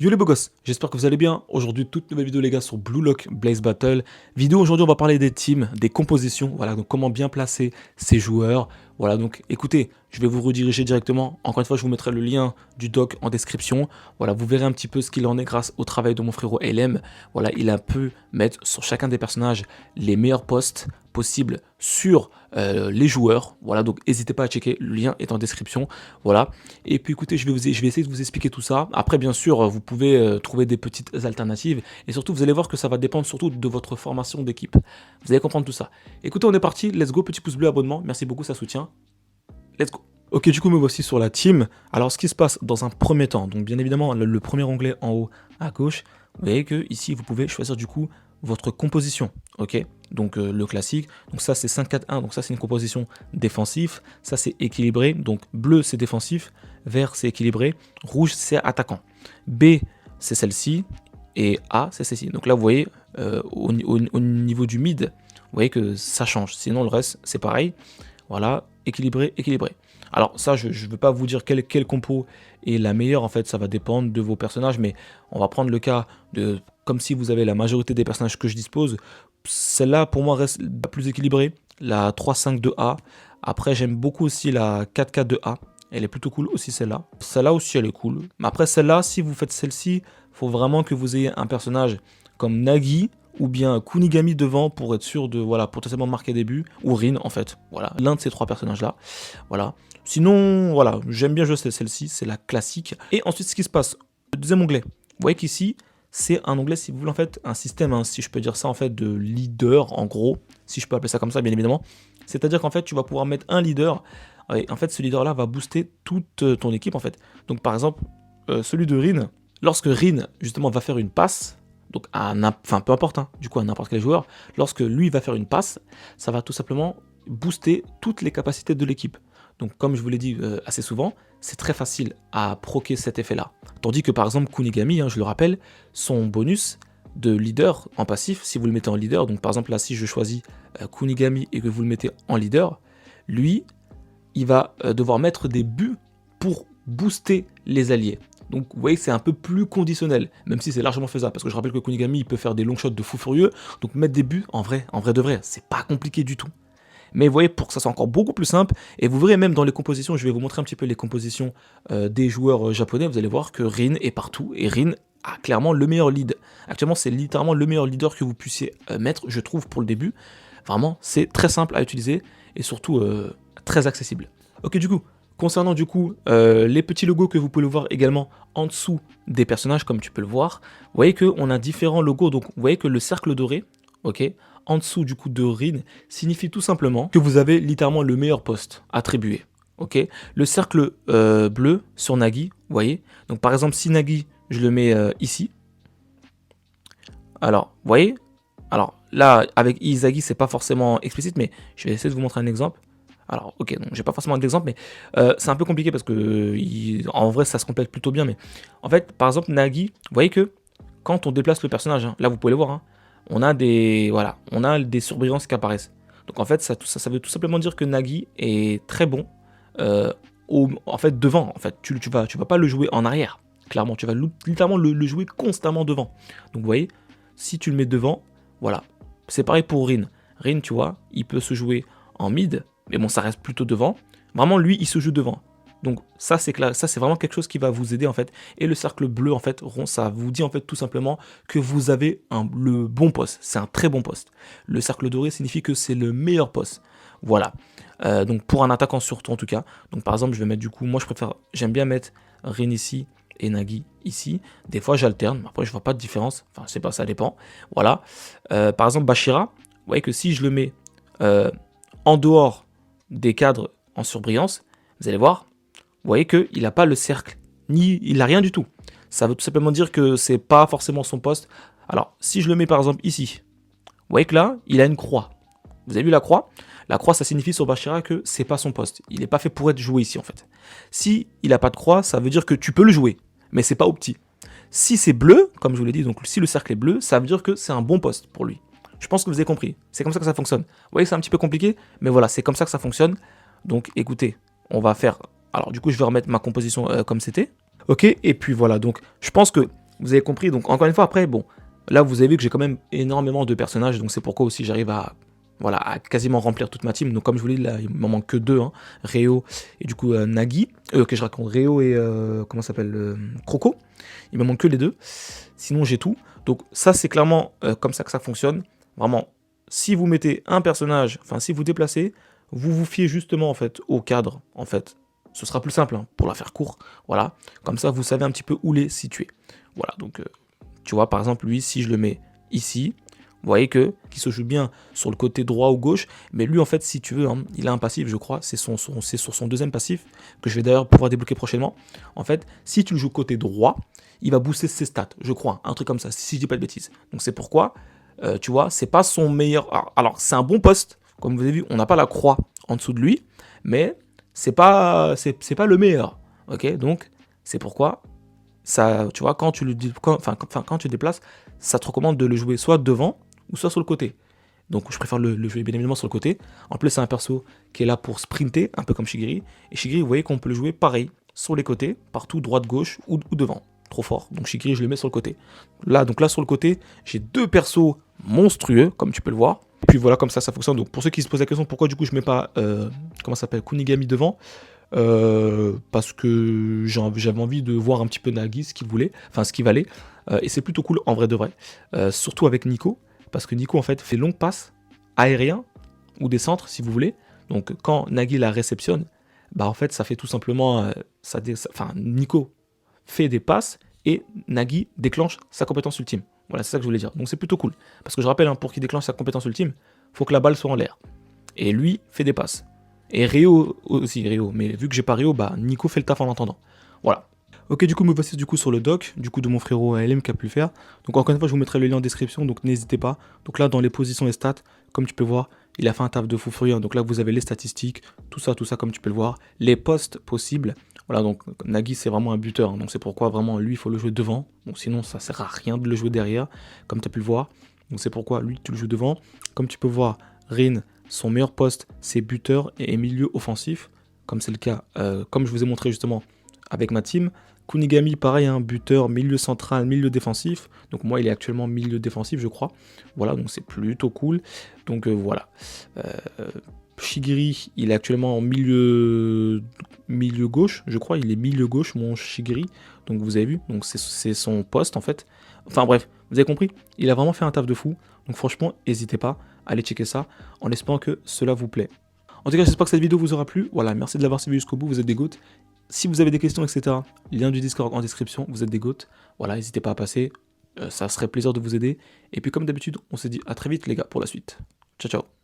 Yo les beaux gosses, j'espère que vous allez bien. Aujourd'hui, toute nouvelle vidéo les gars sur Blue Lock Blaze Battle. Vidéo aujourd'hui, on va parler des teams, des compositions, voilà, donc comment bien placer ces joueurs. Voilà, donc écoutez, je vais vous rediriger directement. Encore une fois, je vous mettrai le lien du doc en description. Voilà, vous verrez un petit peu ce qu'il en est grâce au travail de mon frérot LM. Voilà, il a pu mettre sur chacun des personnages les meilleurs postes possibles sur les joueurs. Voilà, donc n'hésitez pas à checker, le lien est en description. Voilà. Et puis écoutez, je vais essayer de vous expliquer tout ça. Après, bien sûr, vous pouvez trouver des petites alternatives. Et surtout, vous allez voir que ça va dépendre surtout de votre formation d'équipe. Vous allez comprendre tout ça. Écoutez, on est parti. Let's go. Petit pouce bleu, abonnement. Merci beaucoup, ça soutient. Let's go. Ok, du coup, me voici sur la team. Alors, ce qui se passe dans un premier temps, donc bien évidemment, le premier onglet en haut à gauche, vous voyez que ici, vous pouvez choisir du coup votre composition. Ok, donc le classique. Donc ça, c'est 5-4-1. Donc ça, c'est une composition défensive. Ça, c'est équilibré. Donc bleu, c'est défensif. Vert, c'est équilibré. Rouge, c'est attaquant. B, c'est celle-ci. Et A, c'est celle-ci. Donc là, vous voyez, au niveau du mid, vous voyez que ça change. Sinon, le reste, c'est pareil. Voilà, équilibré, équilibré. Alors ça, je ne veux pas vous dire quelle compo est la meilleure, en fait, ça va dépendre de vos personnages, mais on va prendre le cas de, comme si vous avez la majorité des personnages que je dispose, celle-là, pour moi, reste la plus équilibrée, la 3-5-2A. Après, j'aime beaucoup aussi la 4-4-2A, elle est plutôt cool aussi celle-là. Celle-là aussi, elle est cool. Mais après, celle-là, si vous faites celle-ci, il faut vraiment que vous ayez un personnage comme Nagi, ou bien Kunigami devant pour être sûr de, voilà, potentiellement marquer des buts, ou Rin en fait, voilà, l'un de ces trois personnages là, voilà. Sinon, voilà, j'aime bien jouer celle-ci, c'est la classique. Et ensuite, ce qui se passe, le deuxième onglet, vous voyez qu'ici, c'est un onglet, si vous voulez, en fait, un système, hein, si je peux dire ça, en fait, de leader, en gros, si je peux appeler ça comme ça, bien évidemment. C'est-à-dire qu'en fait, tu vas pouvoir mettre un leader, et en fait, ce leader-là va booster toute ton équipe, en fait. Donc, par exemple, celui de Rin, lorsque Rin, justement, va faire une passe, donc enfin peu importe, hein, du coup à n'importe quel joueur, lorsque lui va faire une passe, ça va tout simplement booster toutes les capacités de l'équipe. Donc comme je vous l'ai dit assez souvent, c'est très facile à proquer cet effet-là. Tandis que par exemple Kunigami, hein, je le rappelle, son bonus de leader en passif, si vous le mettez en leader, donc par exemple là si je choisis Kunigami et que vous le mettez en leader, lui, il va devoir mettre des buts pour booster les alliés. Donc vous voyez que c'est un peu plus conditionnel, même si c'est largement faisable, parce que je rappelle que Kunigami il peut faire des long shots de fou furieux, donc mettre des buts en vrai de vrai, c'est pas compliqué du tout. Mais vous voyez, pour que ça soit encore beaucoup plus simple, et vous verrez même dans les compositions, je vais vous montrer un petit peu les compositions des joueurs japonais, vous allez voir que Rin est partout, et Rin a clairement le meilleur lead. Actuellement c'est littéralement le meilleur leader que vous puissiez mettre, je trouve, pour le début. Vraiment, c'est très simple à utiliser, et surtout très accessible. Ok, du coup, concernant du coup les petits logos que vous pouvez voir également en dessous des personnages, comme tu peux le voir, vous voyez qu'on a différents logos. Donc vous voyez que le cercle doré, ok, en dessous du coup de Rin, signifie tout simplement que vous avez littéralement le meilleur poste attribué. Ok, le cercle bleu sur Nagi, vous voyez. Donc par exemple, si Nagi, je le mets ici. Alors, vous voyez. Alors là, avec Izagi, c'est pas forcément explicite, mais je vais essayer de vous montrer un exemple. Alors, ok, donc j'ai pas forcément d'exemple, mais c'est un peu compliqué parce que en vrai, ça se complète plutôt bien. Mais en fait, par exemple, Nagi, vous voyez que quand on déplace le personnage, hein, là vous pouvez le voir, hein, on a des, voilà, on a des surbrillances qui apparaissent. Donc en fait, ça veut tout simplement dire que Nagi est très bon, en fait, devant. En fait, tu vas pas le jouer en arrière. Clairement, tu vas littéralement le jouer constamment devant. Donc vous voyez, si tu le mets devant, voilà. C'est pareil pour Rin. Rin, tu vois, il peut se jouer en mid, mais bon, ça reste plutôt devant. Vraiment, lui, il se joue devant. Donc ça, c'est vraiment quelque chose qui va vous aider en fait. Et le cercle bleu en fait, rond, ça vous dit en fait tout simplement que vous avez le bon poste. C'est un très bon poste. Le cercle doré signifie que c'est le meilleur poste. Voilà. Donc pour un attaquant surtout en tout cas. Donc par exemple, je vais mettre du coup, moi j'aime bien mettre Rin ici et Nagi ici. Des fois j'alterne, après je vois pas de différence. Enfin, je sais pas, ça dépend. Voilà. Par exemple, Bashira, vous voyez que si je le mets en dehors des cadres en surbrillance, vous allez voir, vous voyez qu'il n'a pas le cercle, ni il n'a rien du tout. Ça veut tout simplement dire que c'est pas forcément son poste. Alors, si je le mets par exemple ici, vous voyez que là, il a une croix. Vous avez vu la croix? La croix, ça signifie sur Bashira que c'est pas son poste. Il n'est pas fait pour être joué ici en fait. Si il n'a pas de croix, ça veut dire que tu peux le jouer, mais c'est pas au petit. Si c'est bleu, comme je vous l'ai dit, donc si le cercle est bleu, ça veut dire que c'est un bon poste pour lui. Je pense que vous avez compris. C'est comme ça que ça fonctionne. Vous voyez que c'est un petit peu compliqué, mais voilà, c'est comme ça que ça fonctionne. Donc écoutez, on va faire... Alors du coup, je vais remettre ma composition comme c'était. Ok, et puis voilà, donc je pense que Vous avez compris, donc encore une fois, après, bon, là, vous avez vu que j'ai quand même énormément de personnages, donc c'est pourquoi aussi j'arrive à, voilà, à quasiment remplir toute ma team. Donc comme je vous l'ai dit, là, il m'en manque que deux, hein, Réo et du coup Nagui, que je raconte, Réo et, comment ça s'appelle, Croco. Il me manque que les deux, sinon j'ai tout. Donc ça, c'est clairement comme ça que ça fonctionne. Vraiment, si vous mettez un personnage, enfin si vous déplacez, vous vous fiez justement en fait au cadre, en fait. Ce sera plus simple, hein, pour la faire court, voilà. Comme ça, vous savez un petit peu où les situer. Voilà, donc tu vois, par exemple, lui, si je le mets ici, vous voyez que qu'il se joue bien sur le côté droit ou gauche, mais lui, en fait, si tu veux, hein, il a un passif, je crois, c'est sur son deuxième passif, que je vais d'ailleurs pouvoir débloquer prochainement. En fait, si tu le joues côté droit, il va booster ses stats, je crois, un truc comme ça, si je dis pas de bêtises. Donc c'est pourquoi, tu vois, c'est pas son meilleur... Alors c'est un bon poste, comme vous avez vu, on n'a pas la croix en dessous de lui, mais c'est pas le meilleur, ok. Donc c'est pourquoi ça, tu vois, quand tu le quand tu déplaces, ça te recommande de le jouer soit devant ou soit sur le côté. Donc je préfère le jouer bien évidemment sur le côté. En plus c'est un perso qui est là pour sprinter, un peu comme Shigiri. Et Shigiri, vous voyez qu'on peut le jouer pareil, sur les côtés, partout, droite, gauche ou devant. Trop fort. Donc Shigiri, je le mets sur le côté. Là, donc là sur le côté, j'ai deux persos monstrueux, comme tu peux le voir. Et puis voilà, comme ça fonctionne. Donc pour ceux qui se posent la question, pourquoi du coup je mets pas, comment ça s'appelle, Kunigami devant, parce que j'avais envie de voir un petit peu Nagui, ce qu'il voulait, enfin ce qu'il valait. Et c'est plutôt cool en vrai de vrai. Surtout avec Nico, parce que Nico en fait fait longue passe aérien ou des centres si vous voulez. Donc quand Nagui la réceptionne, bah en fait ça fait tout simplement, Nico fait des passes et Nagui déclenche sa compétence ultime. Voilà, c'est ça que je voulais dire. Donc c'est plutôt cool. Parce que je rappelle, hein, pour qu'il déclenche sa compétence ultime, faut que la balle soit en l'air. Et lui fait des passes. Et Réo aussi, Réo. Mais vu que j'ai pas Réo, bah Nico fait le taf en attendant. Voilà. Ok, du coup, me voici du coup sur le doc, du coup de mon frérot LM qui a pu le faire. Donc encore une fois, je vous mettrai le lien en description, donc n'hésitez pas. Donc là, dans les positions et stats, comme tu peux voir, il a fait un taf de fou furieux. Donc là, vous avez les statistiques, tout ça, comme tu peux le voir. Les postes possibles. Voilà, donc Nagui, c'est vraiment un buteur. Hein, donc c'est pourquoi vraiment, lui, il faut le jouer devant. Donc sinon, ça sert à rien de le jouer derrière, comme tu as pu le voir. Donc c'est pourquoi, lui, tu le joues devant. Comme tu peux voir, Rin, son meilleur poste, c'est buteur et milieu offensif. Comme c'est le cas, comme je vous ai montré justement avec ma team. Kunigami, pareil, hein, buteur, milieu central, milieu défensif. Donc moi, il est actuellement milieu défensif, je crois. Voilà, donc c'est plutôt cool. Donc voilà. Shigiri, il est actuellement en milieu gauche, je crois. Il est milieu gauche, mon Shigiri. Donc vous avez vu, donc c'est son poste en fait. Enfin bref, vous avez compris. Il a vraiment fait un taf de fou. Donc franchement, n'hésitez pas à aller checker ça en espérant que cela vous plaît. En tout cas, j'espère que cette vidéo vous aura plu. Voilà, merci de l'avoir suivi jusqu'au bout, vous êtes des goats. Si vous avez des questions, etc., lien du Discord en description, vous êtes des goats. Voilà, n'hésitez pas à passer, ça serait plaisir de vous aider. Et puis comme d'habitude, on se dit à très vite les gars pour la suite. Ciao, ciao.